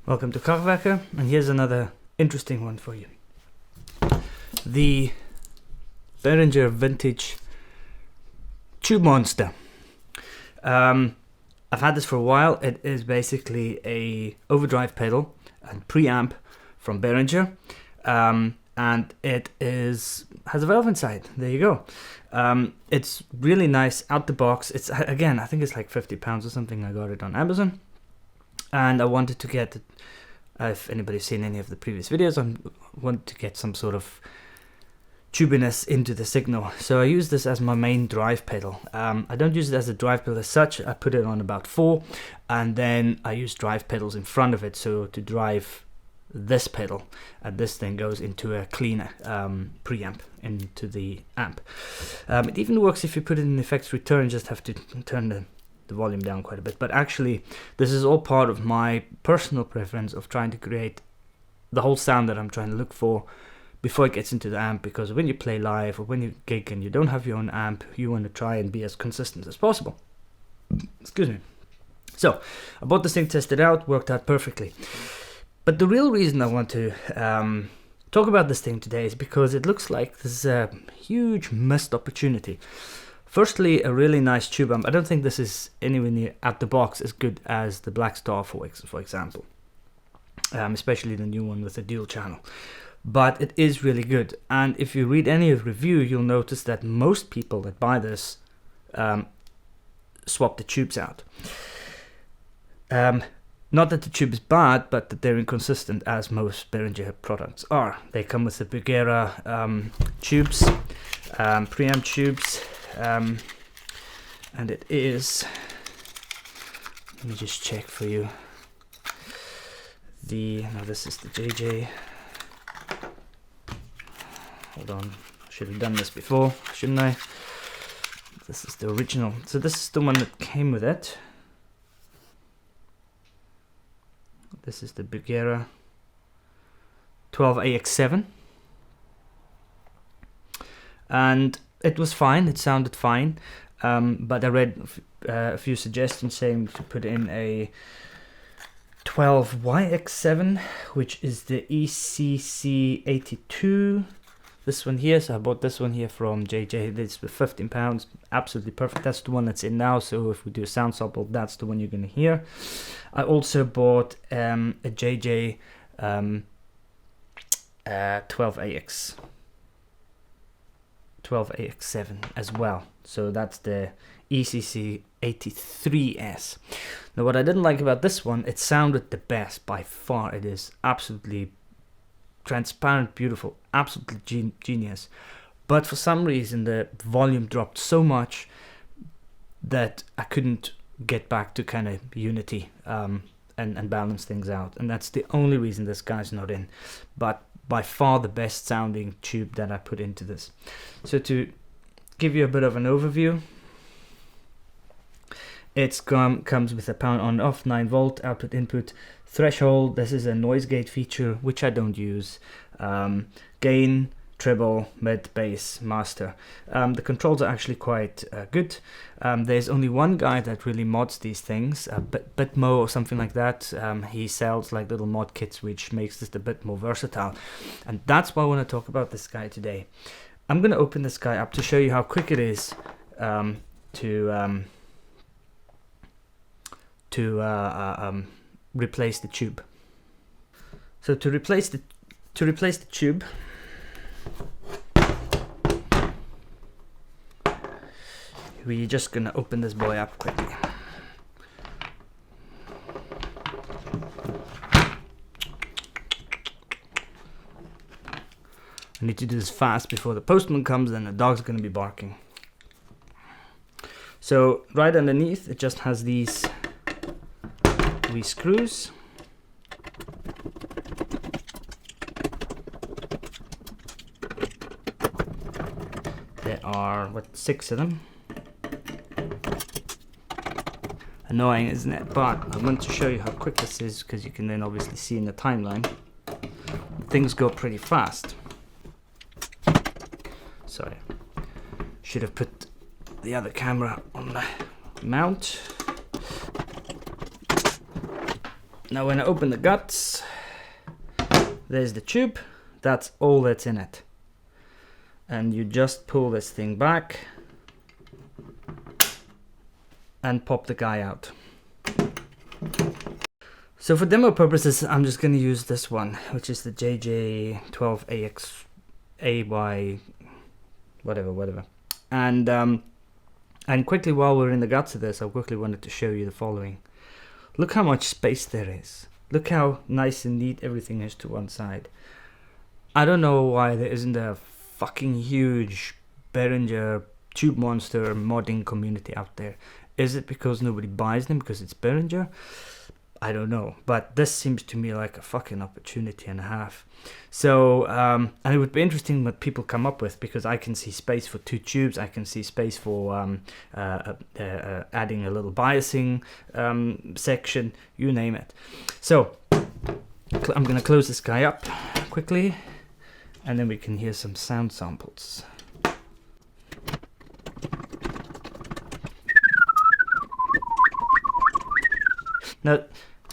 Welcome to Kraftwerker, and here's another interesting one for you. The Behringer Vintage Tube Monster. I've had this for a while. It is basically a overdrive pedal and preamp from Behringer, and it has a valve inside. There you go. It's really nice out the box. It's, again, I think it's like £50 or something. I got it on Amazon, and I wanted to get, if anybody's seen any of the previous videos, I wanted to get some sort of tubiness into the signal. So I use this as my main drive pedal. I don't use it as a drive pedal as such. I put it on about 4, and then I use drive pedals in front of it, so to drive this pedal, and this thing goes into a cleaner preamp into the amp. It even works if you put it in effects return. Just have to turn the volume down quite a bit, but actually this is all part of my personal preference of trying to create the whole sound that I'm trying to look for before it gets into the amp, because when you play live or when you gig and you don't have your own amp, you want to try and be as consistent as possible. Excuse me. So I bought this thing, tested it out, worked out perfectly. But the real reason I want to talk about this thing today is because it looks like there's a huge missed opportunity. Firstly, a really nice tube amp. I don't think this is anywhere near out the box as good as the Black Star, for example, especially the new one with the dual channel. But it is really good. And if you read any of the review, you'll notice that most people that buy this swap the tubes out. Not that the tube is bad, but that they're inconsistent, as most Behringer products are. They come with the Behringer tubes, preamp tubes, and it is, let me just check for you, no, this is the JJ, hold on, I should have done this before, shouldn't I? This is the original, so this is the one that came with it. This is the Behringer 12AX7, and it was fine, it sounded fine, but I read a few suggestions saying to put in a 12YX7, which is the ECC82, this one here. So I bought this one here from JJ. This was £15, absolutely perfect. That's the one that's in now, so if we do a sound sample, that's the one you're going to hear. I also bought a JJ 12AX7 as well, so that's the ECC83S. Now what I didn't like about this one, it sounded the best by far. It is absolutely transparent, beautiful, absolutely genius, but for some reason the volume dropped so much that I couldn't get back to kind of unity and balance things out, and that's the only reason this guy's not in. But by far the best sounding tube that I put into this. So to give you a bit of an overview, it comes with a pound on off, 9 volt output input, threshold. This is a noise gate feature, which I don't use. Gain, treble, mid, bass, master. The controls are actually quite good. There's only one guy that really mods these things, Bitmo or something like that. He sells like little mod kits, which makes this a bit more versatile, and that's why I want to talk about this guy today. I'm going to open this guy up to show you how quick it is to replace the tube. So to replace the tube, we're just gonna open this boy up quickly. I need to do this fast before the postman comes, and the dog's gonna be barking. So right underneath it just has these wee screws. There are, 6 of them. Annoying, isn't it? But I want to show you how quick this is, because you can then obviously see in the timeline things go pretty fast. Sorry, should have put the other camera on the mount. Now when I open the guts, there's the tube. That's all that's in it. And you just pull this thing back and pop the guy out. So for demo purposes, I'm just going to use this one, which is the JJ12AX-AY, whatever. And quickly, while we're in the guts of this, I quickly wanted to show you the following. Look how much space there is. Look how nice and neat everything is to one side. I don't know why there isn't a fucking huge Behringer Tube Monster modding community out there. Is it because nobody buys them because it's Behringer? I don't know, but this seems to me like a fucking opportunity and a half. So, and it would be interesting what people come up with, because I can see space for 2 tubes, I can see space for adding a little biasing section, you name it. So, I'm gonna close this guy up quickly, and then we can hear some sound samples. Now,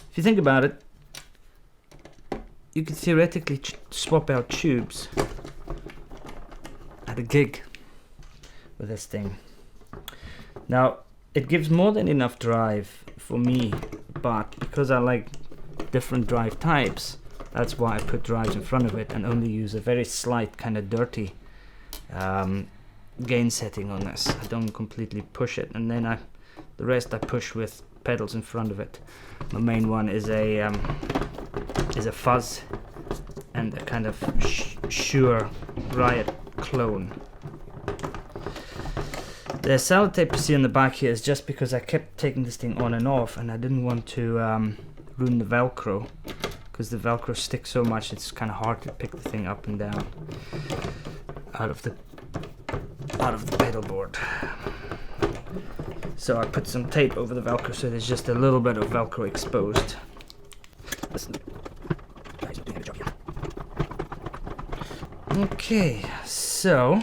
if you think about it, you could theoretically swap out tubes at a gig with this thing. Now, it gives more than enough drive for me, but because I like different drive types, that's why I put drives in front of it and only use a very slight, kind of dirty gain setting on this. I don't completely push it, and then the rest I push with pedals in front of it. My main one is a fuzz and a kind of Shure Riot clone. The sellotape you see on the back here is just because I kept taking this thing on and off, and I didn't want to ruin the Velcro, because the Velcro sticks so much it's kind of hard to pick the thing up and down out of the pedal board. So I put some tape over the Velcro so there's just a little bit of Velcro exposed. Listen. Guys, I'm doing a good job here. Okay, so,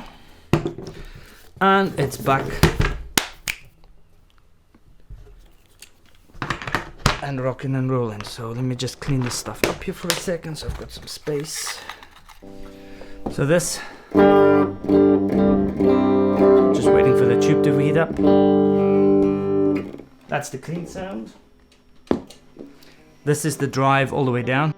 and it's back and rocking and rolling. So let me just clean this stuff up here for a second so I've got some space. So this, just waiting for the tube to heat up. That's the clean sound. This is the drive all the way down.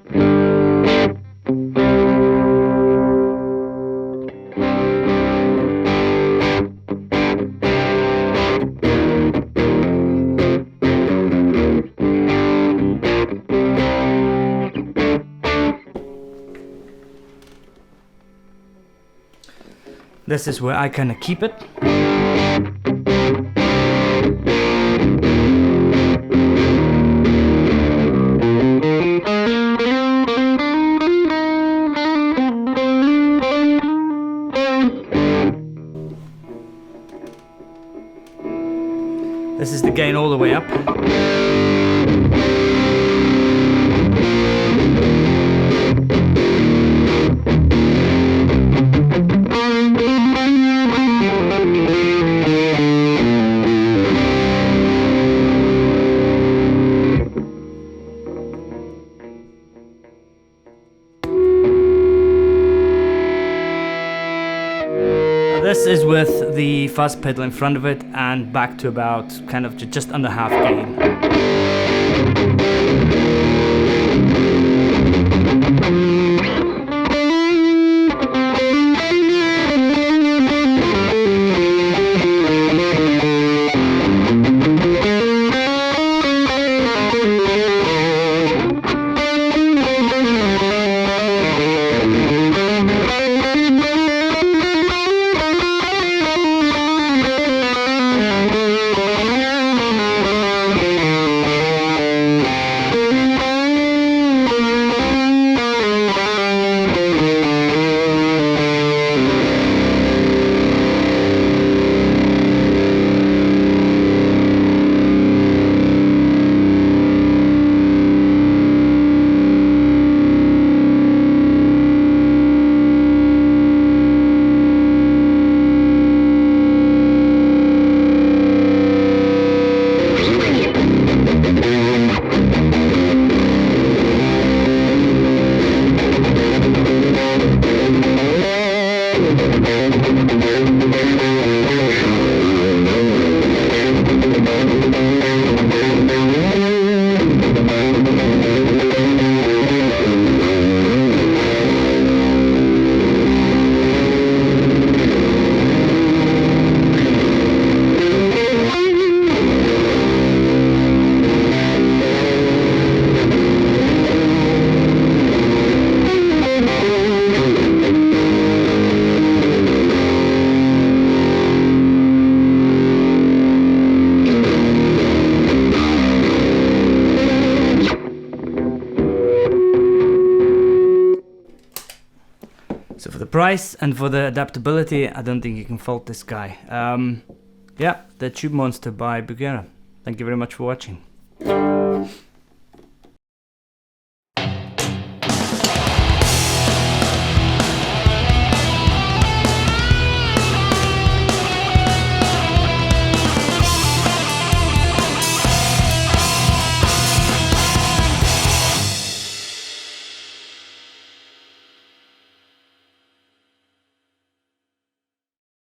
This is where I kind of keep it. This is the gain all the way up. This is with the fuzz pedal in front of it and back to about kind of just under half gain. price and for the adaptability, I don't think you can fault this guy. Yeah, the Tube Monster by Behringer. Thank you very much for watching.